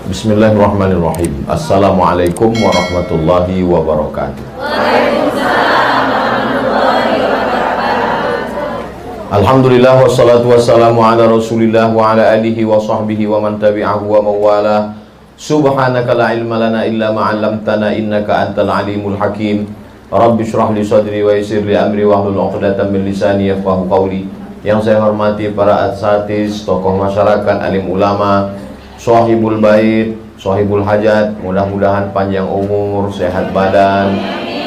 Bismillahirrahmanirrahim. Assalamualaikum warahmatullahi wabarakatuh. Alhamdulillah wassalatu wassalamu ala rasulillah wa ala alihi wa sahbihi wa man tabi'ahu wa mawala. Subhanaka la ilma lana illa ma'allamtana innaka antal alimul hakim. Rabbi syrah li sadri wa yassir li amri wa hlul 'uqdatam min lisani yafqahu qawli. Yang saya hormati para asatiz, tokoh masyarakat, alim ulama, Shahibul bait, Shahibul hajat, mudah-mudahan panjang umur, sehat badan,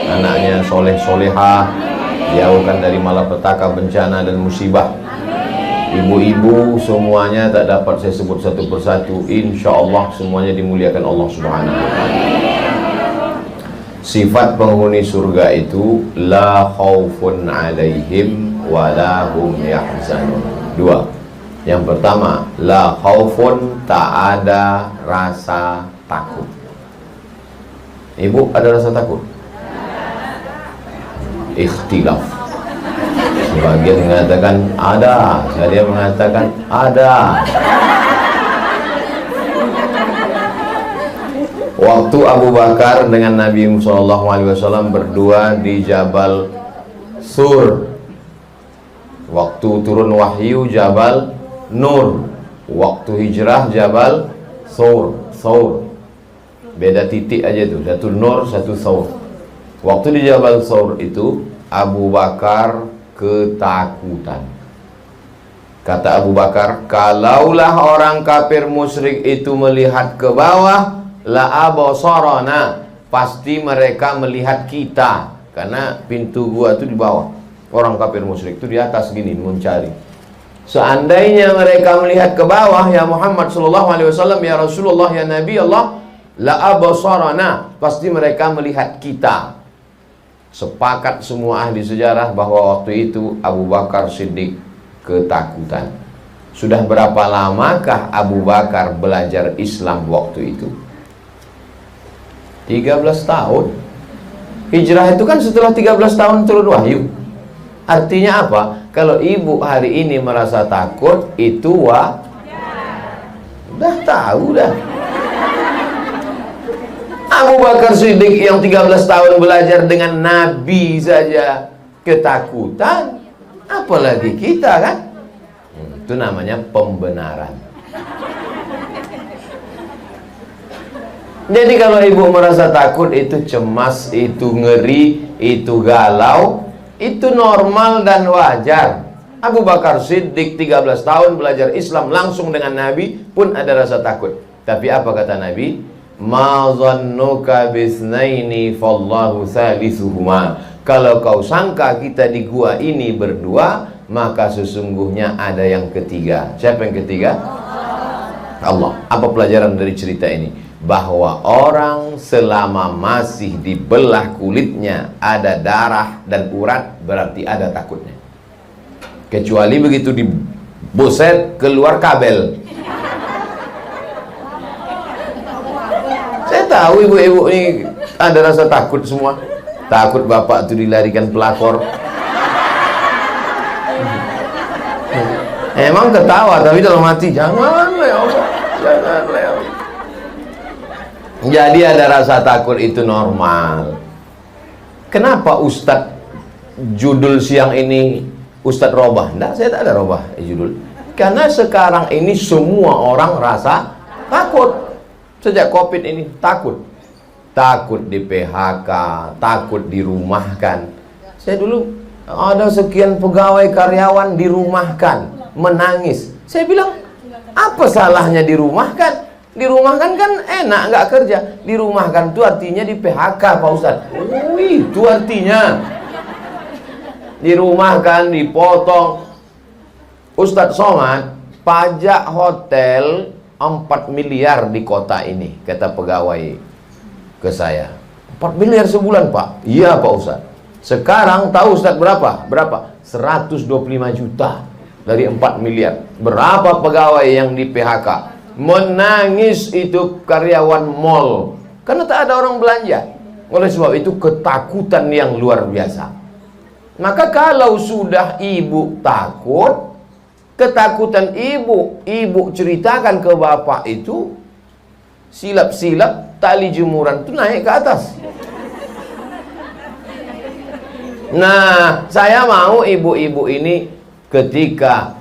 anaknya soleh solehah, jauhkan dari malapetaka, bencana dan musibah. Ibu-ibu semuanya tak dapat saya sebut satu persatu, insya Allah semuanya dimuliakan Allah Subhanahu wa Ta'ala. Sifat penghuni surga itu la khaufun alaihim wa la hum yahzanun. Dua. Yang pertama, la khaufun, tak ada rasa takut. Ibu, ada rasa takut? Ikhtilaf. Sebagian mengatakan ada, saya mengatakan ada. Waktu Abu Bakar dengan Nabi SAW berdua di Jabal Sur, waktu turun wahyu Jabal Nur, waktu hijrah Jabal Thawr. Beda titik aja tuh, satu Nur, satu Thawr. Waktu di Jabal Thawr itu Abu Bakar ketakutan. Kata Abu Bakar, kalaulah orang kafir musyrik itu melihat ke bawah, la abasarana, pasti mereka melihat kita, karena pintu gua itu di bawah. Orang kafir musyrik itu di atas gini mencari. Seandainya mereka melihat ke bawah, ya Muhammad sallallahu alaihi wasallam, ya Rasulullah, ya Nabi Allah, la abasarana, pasti mereka melihat kita. Sepakat semua ahli sejarah bahwa waktu itu Abu Bakar Siddiq ketakutan. Sudah berapa lamakah Abu Bakar belajar Islam waktu itu? 13 tahun. Hijrah itu kan setelah 13 tahun turun wahyu. Artinya apa? Kalau ibu hari ini merasa takut, itu udah tahu dah. Abu Bakar Siddiq yang 13 tahun belajar dengan Nabi saja ketakutan, apalagi kita kan? Itu namanya pembenaran. Jadi kalau ibu merasa takut, itu cemas, itu ngeri, itu galau, itu normal dan wajar. Abu Bakar Siddiq 13 tahun belajar Islam langsung dengan Nabi pun ada rasa takut. Tapi apa kata Nabi? Ma zannuka bisnaini fallahu salisuhuma. Kalau kau sangka kita di gua ini berdua, maka sesungguhnya ada yang ketiga. Siapa yang ketiga? Allah. Apa pelajaran dari cerita ini? Bahwa orang selama masih dibelah kulitnya, ada darah dan urat, berarti ada takutnya. Kecuali begitu diboset keluar kabel. Saya tahu ibu-ibu ini ada rasa takut semua. Takut bapak itu dilarikan pelakor. Emang ketawa, tapi dalam hati janganlah ya Allah, janganlah ya Allah. Jadi ada rasa takut itu normal. Kenapa Ustadz judul siang ini Ustadz Robah? Enggak, saya tak ada robah judul. Karena sekarang ini semua orang rasa takut. Sejak COVID ini takut. Takut di PHK, takut dirumahkan. Saya dulu ada sekian pegawai karyawan dirumahkan, menangis. Saya bilang, apa salahnya dirumahkan? Dirumahkan kan enak, nggak kerja. Dirumahkan itu artinya di PHK, Pak Ustadz. Itu artinya dirumahkan, dipotong. Ustadz Somad, pajak hotel 4 miliar di kota ini, kata pegawai ke saya. 4 miliar sebulan, Pak. Iya, Pak Ustadz. Sekarang tahu Ustadz berapa? 125 juta dari 4 miliar. Berapa pegawai yang di PHK? Menangis itu karyawan mall, karena tak ada orang belanja. Oleh sebab itu ketakutan yang luar biasa. Maka kalau sudah ibu takut, ketakutan ibu ceritakan ke bapak itu, silap-silap tali jemuran itu naik ke atas. Nah, saya mau ibu-ibu ini ketika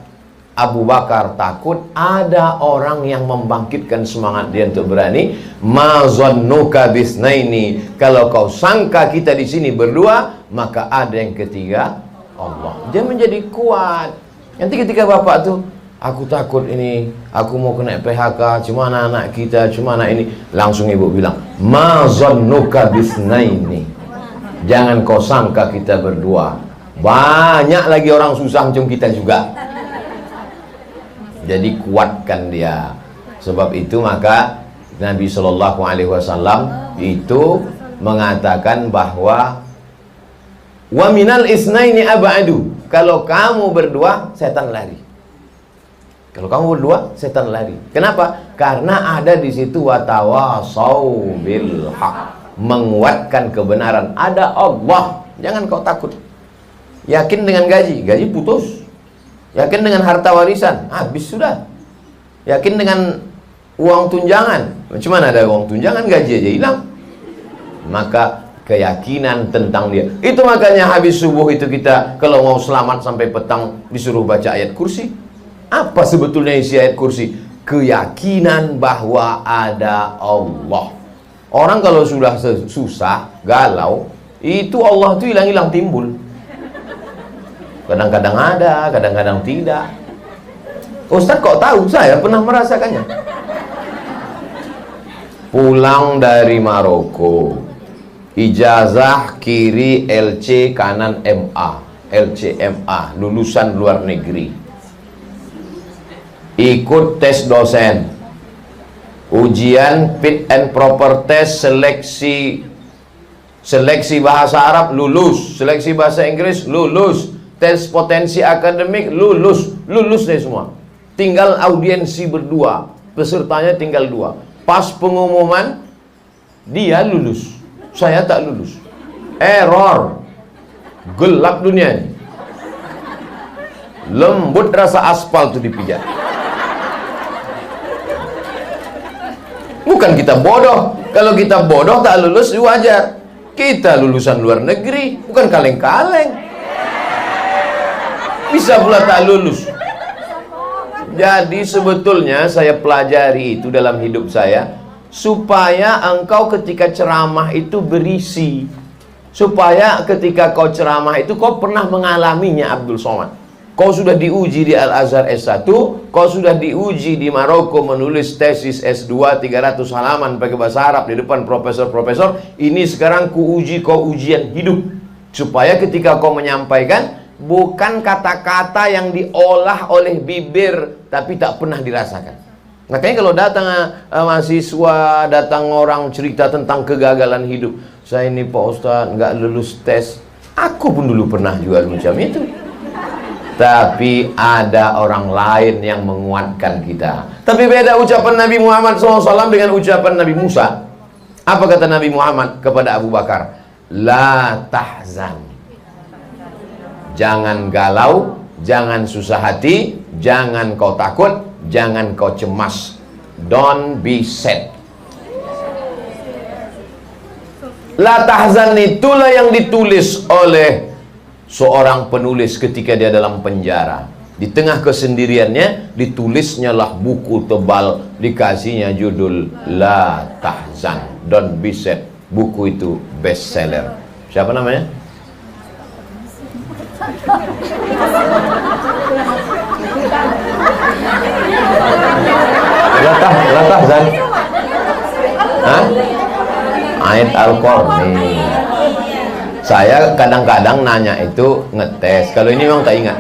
Abu Bakar takut, ada orang yang membangkitkan semangat dia untuk berani. Ma zannuka bisnaini, kalau kau sangka kita di sini berdua, maka ada yang ketiga, Allah. Dia menjadi kuat. Nanti ketika bapak tuh, aku takut ini, aku mau kena PHK, cuma anak kita, cuma anak ini, langsung ibu bilang, ma zannuka bisnaini, jangan kau sangka kita berdua, banyak lagi orang susah macam kita juga. Jadi kuatkan dia. Sebab itu maka Nabi Shallallahu Alaihi Wasallam itu mengatakan bahwa wa minal isnaini abadu, kalau kamu berdua setan lari. Kalau kamu berdua setan lari. Kenapa? Karena ada di situ watawasau bil haq, menguatkan kebenaran. Ada Allah, jangan kau takut. Yakin dengan gaji, gaji putus. Yakin dengan harta warisan, habis sudah. Yakin dengan uang tunjangan, macam mana ada uang tunjangan, gaji aja hilang. Maka keyakinan tentang dia. Itu makanya habis subuh itu kita kalau mau selamat sampai petang disuruh baca ayat kursi. Apa sebetulnya isi ayat kursi? Keyakinan bahwa ada Allah. Orang kalau sudah susah, galau, itu Allah itu hilang-hilang timbul. Kadang-kadang ada, kadang-kadang tidak. Ustaz kok tahu? Saya pernah merasakannya. Pulang dari Maroko, ijazah kiri LC, kanan MA, LCMA, lulusan luar negeri. Ikut tes dosen, ujian fit and proper test, seleksi bahasa Arab lulus, seleksi bahasa Inggris lulus, tes potensi akademik lulus deh semua. Tinggal audiensi berdua, pesertanya tinggal 2. Pas pengumuman dia lulus, saya tak lulus. Error, gelap dunia ini. Lembut rasa aspal tuh dipijat. Bukan kita bodoh. Kalau kita bodoh tak lulus wajar. Kita lulusan luar negeri, bukan kaleng-kaleng. Bisa pula tak lulus. Jadi sebetulnya saya pelajari itu dalam hidup saya, supaya engkau ketika ceramah itu berisi, supaya ketika kau ceramah itu kau pernah mengalaminya. Abdul Somad, kau sudah diuji di Al-Azhar S1, kau sudah diuji di Maroko menulis tesis S2 300 halaman pakai bahasa Arab di depan profesor-profesor. Ini sekarang ku uji kau ujian hidup, supaya ketika kau menyampaikan, bukan kata-kata yang diolah oleh bibir tapi tak pernah dirasakan. Makanya kalau datang mahasiswa, datang orang cerita tentang kegagalan hidup, saya ini Pak Ustadz nggak lulus tes. Aku pun dulu pernah juga macam itu. Tapi ada orang lain yang menguatkan kita. Tapi beda ucapan Nabi Muhammad SAW dengan ucapan Nabi Musa. Apa kata Nabi Muhammad kepada Abu Bakar? La tahzan, jangan galau, jangan susah hati, jangan kau takut, jangan kau cemas. Don't be sad. La tahzan itulah yang ditulis oleh seorang penulis ketika dia dalam penjara. Di tengah kesendiriannya ditulisnya lah buku tebal, dikasihnya judul La Tahzan, Don't Be Sad. Buku itu bestseller. Siapa namanya? La Tahzan. Hah? Ayat Al-Qarni. Saya kadang-kadang nanya itu ngetes. Kalau ini memang tak ingat.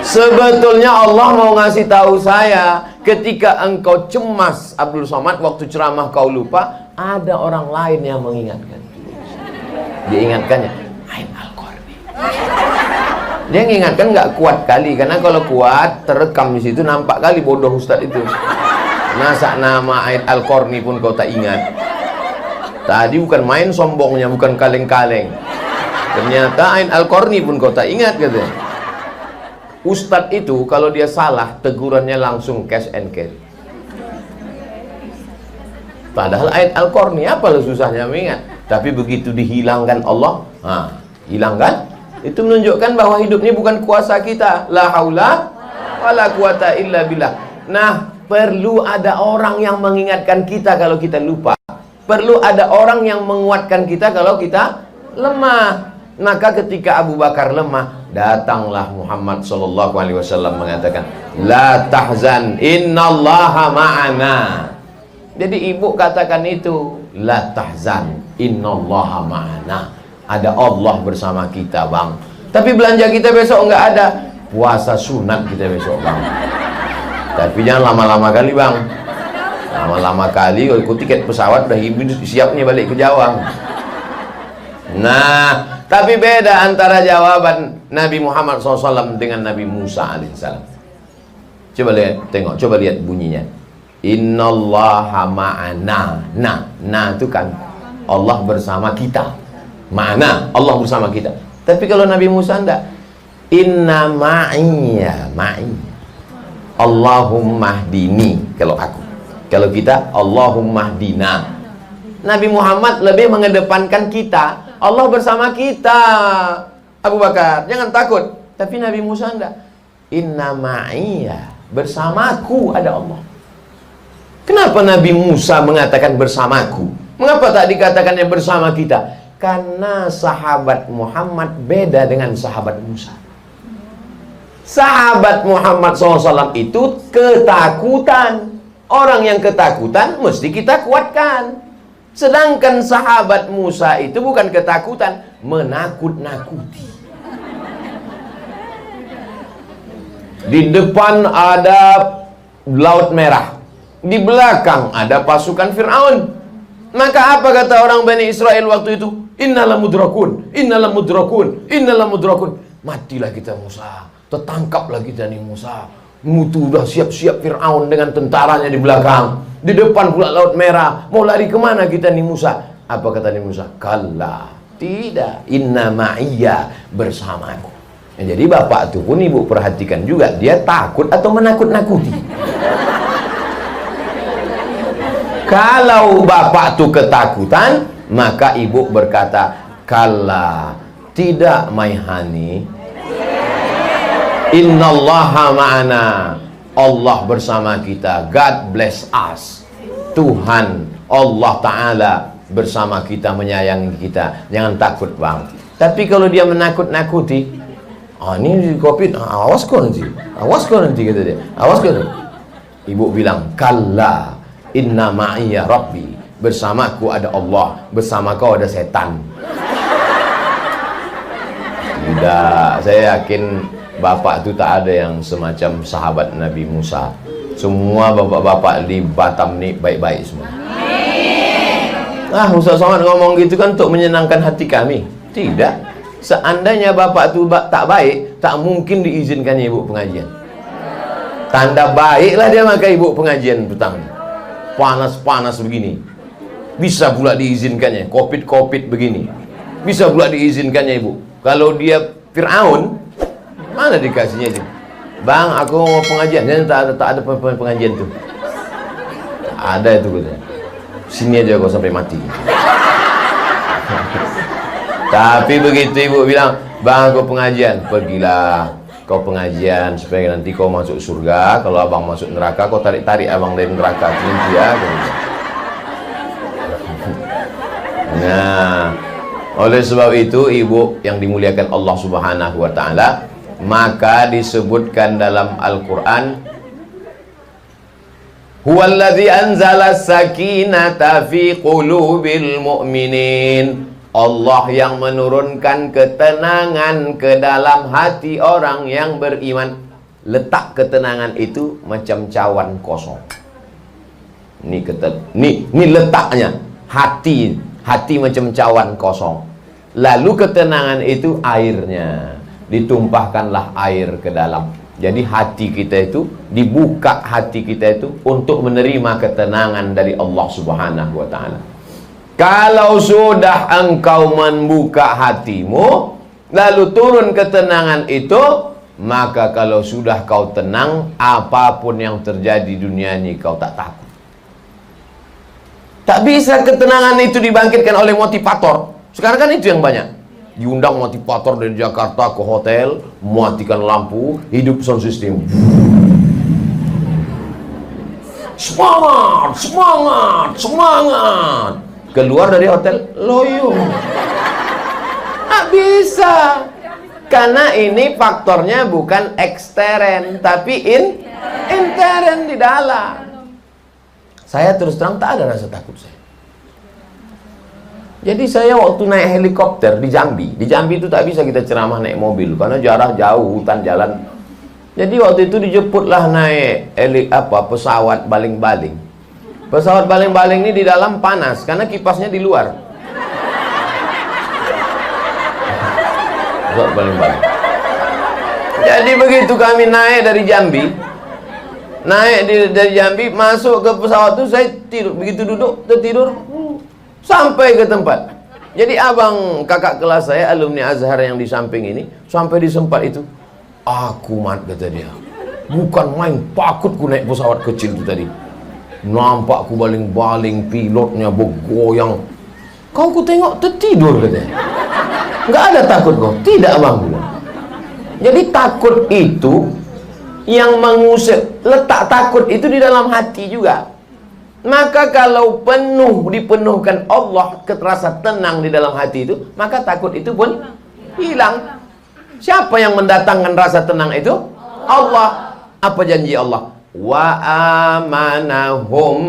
Sebetulnya Allah mau ngasih tahu saya, ketika engkau cemas Abdul Somad waktu ceramah kau lupa, ada orang lain yang mengingatkan. Diingatkannya ayat Al-Qarni. Dia mengingatkan nggak kuat kali, karena kalau kuat terekam di situ nampak kali bodoh Ustadz itu. Masa nama ayat Al-Qarni pun kau tak ingat. Tadi bukan main sombongnya, bukan kaleng-kaleng. Ternyata ayat Al-Qarni pun kau tak ingat, katanya. Ustadz itu kalau dia salah, tegurannya langsung cash and carry. Padahal ayat Al-Qur'an apa susahnya mengingat. Tapi begitu dihilangkan Allah, hilangkan, itu menunjukkan bahwa hidup ini bukan kuasa kita. La haula wala quwata illa billah. Nah, perlu ada orang yang mengingatkan kita kalau kita lupa. Perlu ada orang yang menguatkan kita kalau kita lemah. Maka ketika Abu Bakar lemah, datanglah Muhammad sallallahu alaihi wasallam mengatakan, la tahzan, innallaha ma'ana. Jadi ibu katakan itu, la tahzan, innallaha ma'ana. Ada Allah bersama kita, Bang. Tapi belanja kita besok enggak ada. Puasa sunat kita besok, Bang. Tapi jangan lama-lama kali, Bang. Lama-lama kali kalau ikut tiket pesawat udah ibu siap nih balik ke Jawa. Nah, tapi beda antara jawaban Nabi Muhammad SAW dengan Nabi Musa alaihissalam. Coba lihat, tengok, coba lihat bunyinya. Innallaha ma'ana. Nah itu kan Allah bersama kita. Ma'ana, Allah bersama kita. Tapi kalau Nabi Musa enggak. Inna ma'iyya, Allahumma hdini. Kalau aku, kalau kita Allahumma hdina. Nabi Muhammad lebih mengedepankan kita. Allah bersama kita, Abu Bakar, jangan takut. Tapi Nabi Musa enggak. Inna ma'iyya, bersamaku ada Allah. Kenapa Nabi Musa mengatakan bersamaku? Mengapa tak dikatakannya bersama kita? Karena sahabat Muhammad beda dengan sahabat Musa. Sahabat Muhammad SAW itu ketakutan. Orang yang ketakutan mesti kita kuatkan. Sedangkan sahabat Musa itu bukan ketakutan, menakut-nakuti. Di depan ada Laut Merah, di belakang ada pasukan Fir'aun. Maka apa kata orang Bani Israel waktu itu? Innalam mudrakun, innalam mudrakun, innalam mudrakun. Matilah kita Musa, tertangkaplah kita nih Musa. Mutu udah siap-siap Fir'aun dengan tentaranya di belakang. Di depan pula Laut Merah. Mau lari kemana kita nih Musa? Apa kata nih Musa? Kalla, tidak. Inna ma'iyya, bersamaku. Jadi bapak itu pun ibu perhatikan juga, dia takut atau menakut-nakuti. Kalau bapak itu ketakutan, maka ibu berkata, kalla, tidak maihani. Innallaha ma'ana. Allah bersama kita. God bless us. Tuhan Allah Ta'ala bersama kita, menyayangi kita. Jangan takut, Bang. Tapi kalau dia menakut-nakuti, ini COVID, awas kau nanti, kata dia, awas kau nanti. Ibu bilang, kalla, inna ma'iyya rabbi. Bersamaku ada Allah, bersama kau ada setan. Tidak, saya yakin bapak itu tak ada yang semacam sahabat Nabi Musa. Semua bapak-bapak di Batam nih baik-baik semua. Ustaz Somad ngomong gitu kan untuk menyenangkan hati kami. Tidak. Seandainya bapak itu tak baik, tak mungkin diizinkannya ibu pengajian. Tanda baiklah dia maka ibu pengajian petang. Panas-panas begini. Bisa pula diizinkannya. Covid begini. Bisa pula diizinkannya ibu. Kalau dia Fir'aun, mana dikasihnya itu? Bang, aku mau pengajian. Tak ada pengajian tuh. Ada itu katanya. Sini aja kau sampai mati. Tapi begitu ibu bilang, bang aku pengajian, pergilah kau pengajian supaya nanti kau masuk surga. Kalau abang masuk neraka, kau tarik-tarik abang dari neraka. Nanti ya. Nah, oleh sebab itu ibu yang dimuliakan Allah Subhanahu wa Ta'ala, maka disebutkan dalam Al-Quran, huwallazi anzala sakinata fi qulubil mu'minin. Allah yang menurunkan ketenangan ke dalam hati orang yang beriman. Letak ketenangan itu macam cawan kosong. Ini letaknya. Hati macam cawan kosong. Lalu ketenangan itu airnya. Ditumpahkanlah air ke dalam. Jadi hati kita itu, dibuka hati kita itu untuk menerima ketenangan dari Allah Subhanahu wa Ta'ala. Kalau sudah engkau membuka hatimu, lalu turun ketenangan itu, maka kalau sudah kau tenang, apapun yang terjadi di dunia ini kau tak takut. Tak bisa ketenangan itu dibangkitkan oleh motivator. Sekarang kan itu yang banyak. Diundang motivator dari Jakarta ke hotel, mematikan lampu, hidup sound system. Semangat, semangat, semangat. Keluar dari hotel, loyo. Tak bisa. Karena ini faktornya bukan ekstern, tapi intern di dalam. Saya terus terang tak ada rasa takut saya. Jadi saya waktu naik helikopter di Jambi itu tak bisa kita ceramah naik mobil karena jarak jauh, hutan jalan. Jadi waktu itu dijemputlah naik pesawat baling-baling. Pesawat baling-baling ini di dalam panas karena kipasnya di luar. Pesawat baling-baling. Jadi begitu kami naik dari Jambi, dari Jambi masuk ke pesawat itu saya tidur. Begitu duduk tertidur sampai ke tempat. Jadi abang kakak kelas saya alumni Azhar yang di samping ini sampai di tempat itu, aku mat kata dia, bukan main takut ku naik pesawat kecil itu tadi. Nampak ku baling-baling, pilotnya bergoyang. Kau ku tengok tertidur katanya. Enggak ada takut kau? Tidak bang. Jadi takut itu yang mengusir, letak takut itu di dalam hati juga. Maka kalau dipenuhkan Allah, rasa tenang di dalam hati itu, maka takut itu pun hilang. Siapa yang mendatangkan rasa tenang itu? Allah. Apa janji Allah? Wa amanahum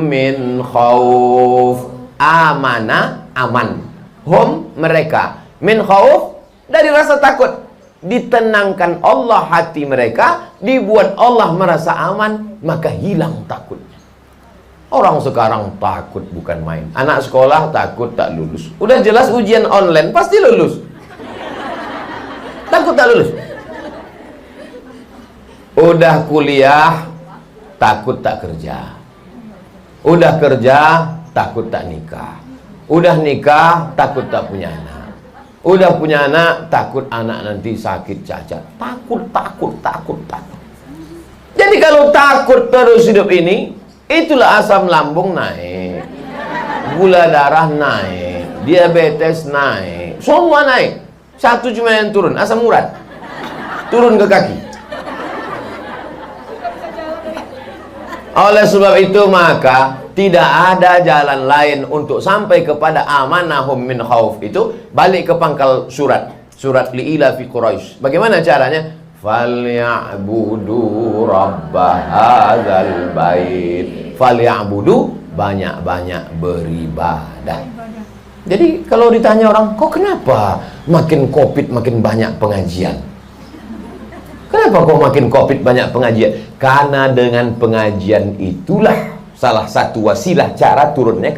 min khauf. Amanah, aman. Hum, mereka. Min khauf, dari rasa takut. Ditenangkan Allah hati mereka, dibuat Allah merasa aman, maka hilang takutnya. Orang sekarang takut bukan main. Anak sekolah takut tak lulus. Udah jelas ujian online pasti lulus. Takut tak lulus. Udah kuliah takut tak kerja. Udah kerja takut tak nikah. Udah nikah takut tak punya anak. Udah punya anak takut anak nanti sakit cacat. Takut. Jadi kalau takut terus hidup ini, itulah asam lambung naik, gula darah naik, diabetes naik, semua naik. Satu cuma yang turun, asam urat turun ke kaki. Oleh sebab itu maka tidak ada jalan lain untuk sampai kepada amanahum min khauf itu, balik ke pangkal surat li'ila fi Quraisy. Bagaimana caranya? Falyabudu rabba hadzal bait. Falyabudu, banyak-banyak beribadah. Jadi kalau ditanya orang, kok kenapa makin Covid makin banyak pengajian? Kenapa kok makin Covid banyak pengajian? Karena dengan pengajian itulah salah satu wasilah cara turunnya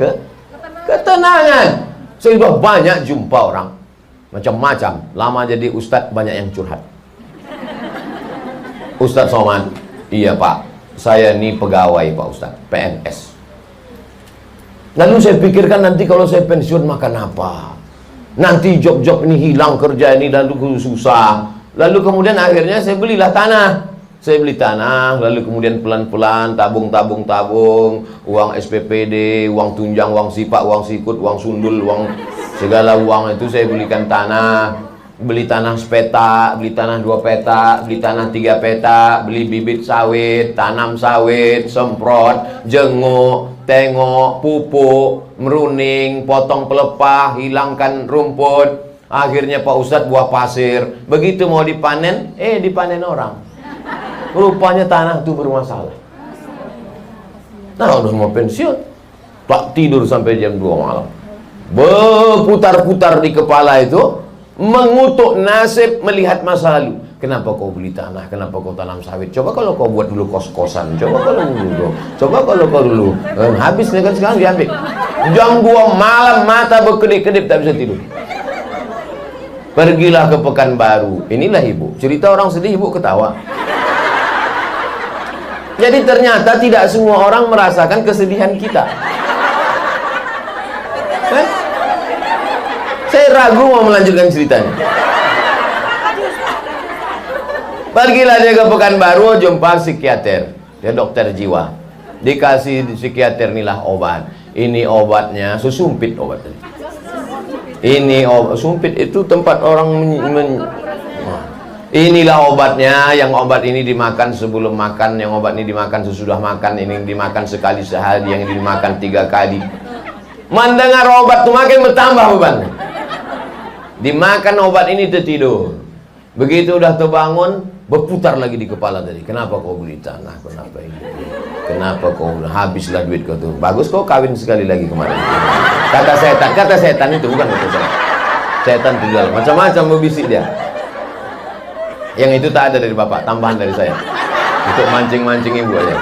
ketenangan. Saya sudah banyak jumpa orang macam-macam. Lama jadi ustadz banyak yang curhat. Ustadz Somad, iya pak, saya ini pegawai pak ustadz, PNS. Lalu saya pikirkan nanti kalau saya pensiun makan apa? Nanti job-job ini hilang, kerja ini lalu susah. Lalu kemudian akhirnya saya belilah tanah. Saya beli tanah, lalu kemudian pelan-pelan tabung, uang SPPD, uang tunjang, uang sipak, uang sikut, uang sundul, uang segala uang itu saya belikan tanah. Beli tanah sepeta, beli tanah 2 peta, beli tanah 3 peta, beli bibit sawit, tanam sawit, semprot, jenguk, tengok, pupuk, meruning, potong pelepah, hilangkan rumput. Akhirnya Pak Ustadz buah pasir. Begitu mau dipanen, dipanen orang. Rupanya tanah itu bermasalah. Nah udah mau pensiun, tak tidur sampai jam 2 malam. Berputar-putar di kepala itu, mengutuk nasib, melihat masa lalu. Kenapa kau beli tanah? Kenapa kau tanam sawit? Coba kalau kau buat dulu kos-kosan. Coba kalau kau dulu. Habis kan sekarang diambil. Jam 2 malam mata berkedip-kedip tak bisa tidur. Pergilah ke Pekanbaru. Inilah ibu. Cerita orang sedih ibu ketawa. Jadi ternyata tidak semua orang merasakan kesedihan kita. Saya ragu mau melanjutkan ceritanya. Pergilah dia ke Pekanbaru, jumpa psikiater. Dia dokter jiwa. Dikasih psikiater inilah obat. Ini obatnya, sesumpit obatnya. Ini obat sumpit itu tempat orang inilah obatnya, yang obat ini dimakan sebelum makan, yang obat ini dimakan sesudah makan, ini dimakan sekali sehari, yang ini dimakan 3 kali. Mendengar obat itu makin bertambah beban. Dimakan obat ini tertidur. Begitu udah terbangun, berputar lagi di kepala tadi. Kenapa kau beli tanah? Kenapa ini? Kenapa kau habislah duit kau tuh? Bagus kau kawin sekali lagi kemarin. Kata setan itu bukan kata saya. Setan itu dalam macam-macam berbisik dia. Yang itu tak ada dari bapak, tambahan dari saya. Untuk mancing-mancing ibu aja.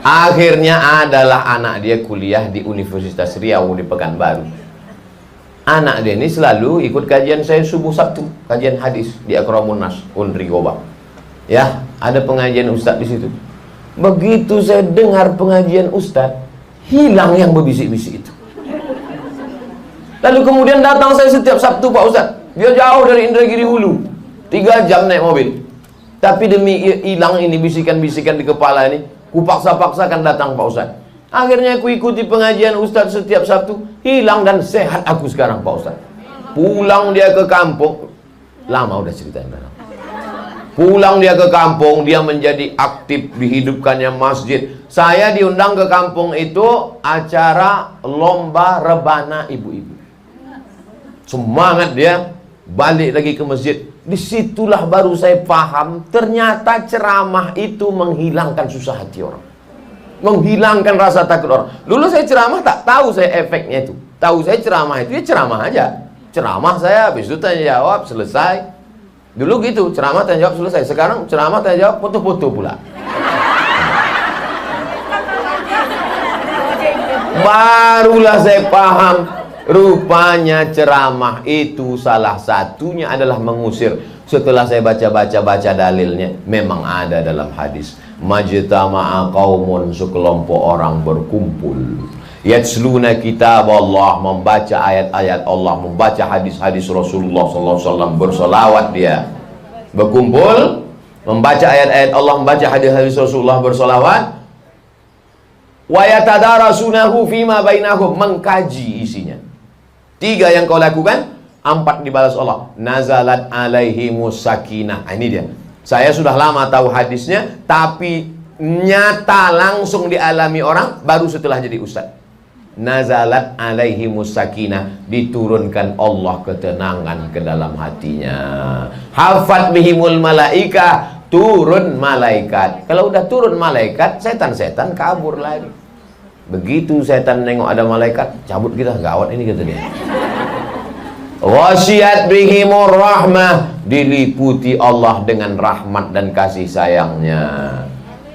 Akhirnya adalah anak dia kuliah di Universitas Riau di Pekanbaru. Anak dia ini selalu ikut kajian saya subuh Sabtu, kajian hadis di Akramun Nas, Unri Goba. Ya, ada pengajian ustaz di situ. Begitu saya dengar pengajian ustaz, hilang yang berbisik-bisik itu. Lalu kemudian datang saya setiap Sabtu, Pak Ustaz. Dia jauh dari Indragiri Hulu, 3 jam naik mobil. Tapi demi hilang ini bisikan-bisikan di kepala ini, kupaksa-paksakan datang Pak Ustaz. Akhirnya aku ikuti pengajian Ustaz setiap Sabtu, hilang dan sehat aku sekarang Pak Ustaz. Pulang dia ke kampung, lama udah ceritain. Pulang dia ke kampung, dia menjadi aktif, dihidupkannya masjid. Saya diundang ke kampung itu acara lomba rebana ibu-ibu. Semangat dia, balik lagi ke masjid. Disitulah baru saya paham, ternyata ceramah itu menghilangkan susah hati orang, menghilangkan rasa takut orang. Dulu saya ceramah tak tahu saya efeknya itu. Tahu saya ceramah itu ya ceramah aja. Ceramah saya, habis itu tanya jawab, selesai. Dulu gitu, ceramah tanya jawab selesai. Sekarang ceramah tanya jawab, foto-foto pula. Barulah saya paham, rupanya ceramah itu salah satunya adalah mengusir. Setelah saya baca dalilnya, memang ada dalam hadis. Majtama'a qaumun, sekelompok orang berkumpul. Yatsluna kitab Allah, membaca ayat-ayat Allah, membaca hadis-hadis Rasulullah SAW, bersolawat dia. Berkumpul, membaca ayat-ayat Allah, membaca hadis-hadis Rasulullah, bersolawat. Wa yatadarasunahu fima bainahum, mengkaji isinya. 3 yang kau lakukan, 4 dibalas Allah. Nazalat alaihimus sakinah. Ini dia. Saya sudah lama tahu hadisnya, tapi nyata langsung dialami orang baru setelah jadi ustaz. Nazalat alaihimus sakinah, diturunkan Allah ketenangan ke dalam hatinya. Hafat bihimul malaikah, turun malaikat. Kalau udah turun malaikat, setan-setan kabur lagi. Begitu setan nengok ada malaikat, cabut kita, gawat ini kata dia. Wasyiat bihimur rahmah, diliputi Allah dengan rahmat dan kasih sayangnya.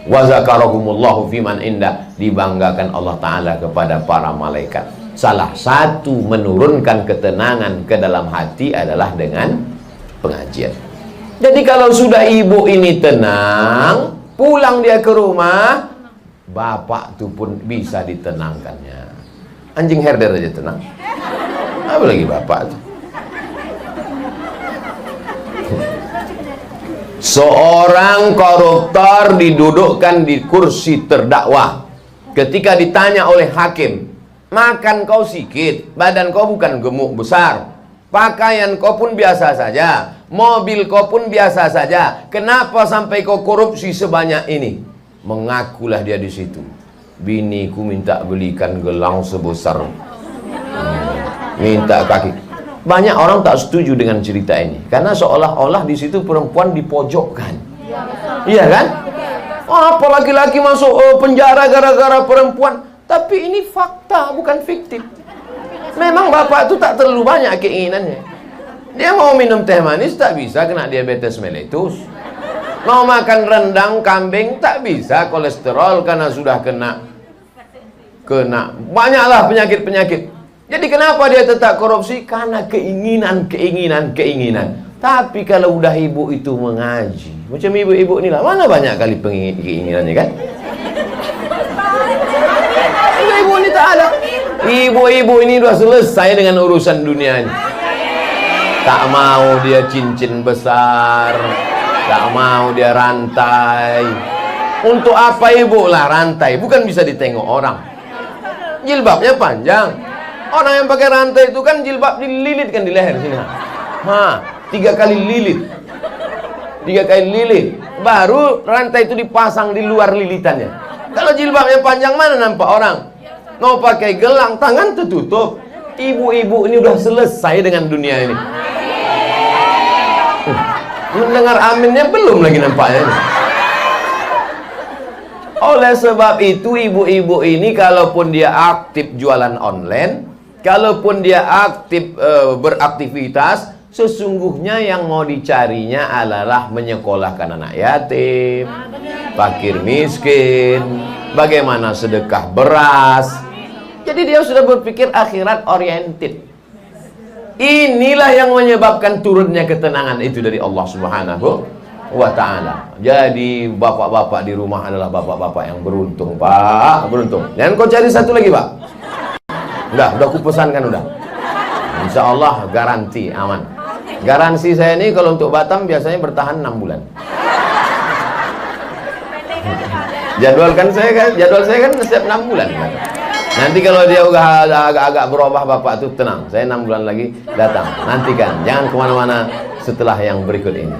Wa zakarahumullahu fiman indah, dibanggakan Allah Ta'ala kepada para malaikat. Salah satu menurunkan ketenangan ke dalam hati adalah dengan pengajian. Jadi kalau sudah ibu ini tenang, pulang dia ke rumah, bapak itu pun bisa ditenangkannya. Anjing herder aja tenang, apalagi bapak itu. Seorang koruptor didudukkan di kursi terdakwa. Ketika ditanya oleh hakim, makan kau sikit, badan kau bukan gemuk besar, pakaian kau pun biasa saja, mobil kau pun biasa saja, kenapa sampai kau korupsi sebanyak ini? Mengakulah dia di situ. Biniku minta belikan gelang sebesar, minta kaki. Banyak orang tak setuju dengan cerita ini, karena seolah-olah di situ perempuan dipojokkan. Iya kan? Oh, apa laki-laki masuk penjara gara-gara perempuan? Tapi ini fakta, bukan fiktif. Memang bapak itu tak terlalu banyak keinginannya. Dia mau minum teh manis tak bisa, kena diabetes mellitus. Mau makan rendang kambing tak bisa, kolesterol karena sudah kena banyaklah penyakit-penyakit. Jadi kenapa dia tetap korupsi? Karena keinginan. Tapi kalau udah ibu itu mengaji, macam ibu-ibu inilah, mana banyak kali keinginannya kan? Ibu-ibu ini tak ada. Ibu-ibu ini sudah selesai dengan urusan dunia ini. Tak mau dia cincin besar, tak mau dia rantai. Untuk apa ibu lah rantai? Bukan bisa ditengok orang. Jilbabnya panjang. Orang yang pakai rantai itu kan jilbab dililitkan di leher sini. 3 kali lilit. 3 kali lilit. Baru rantai itu dipasang di luar lilitannya. Kalau jilbabnya panjang mana nampak orang? Mau pakai gelang, tangan tertutup. Ibu-ibu ini udah selesai dengan dunia ini. Mendengar aminnya belum lagi nampaknya ini. Oleh sebab itu ibu-ibu ini kalaupun dia aktif jualan online, kalaupun dia aktif beraktivitas, sesungguhnya yang mau dicarinya adalah menyekolahkan anak yatim, fakir miskin, bagaimana sedekah beras. Jadi dia sudah berpikir akhirat oriented. Inilah yang menyebabkan turunnya ketenangan itu dari Allah Subhanahu wa ta'ala. Jadi bapak-bapak di rumah adalah bapak-bapak yang beruntung, Pak. Beruntung. Dan kau cari satu lagi, Pak. Udah aku pesankan udah. Insya Allah garansi aman. Garansi saya ini kalau untuk Batam biasanya bertahan 6 bulan. Jadwal saya kan setiap 6 bulan. Nanti kalau dia udah agak-agak berubah bapak tuh tenang. Saya 6 bulan lagi datang. Nantikan, jangan kemana-mana setelah yang berikut ini.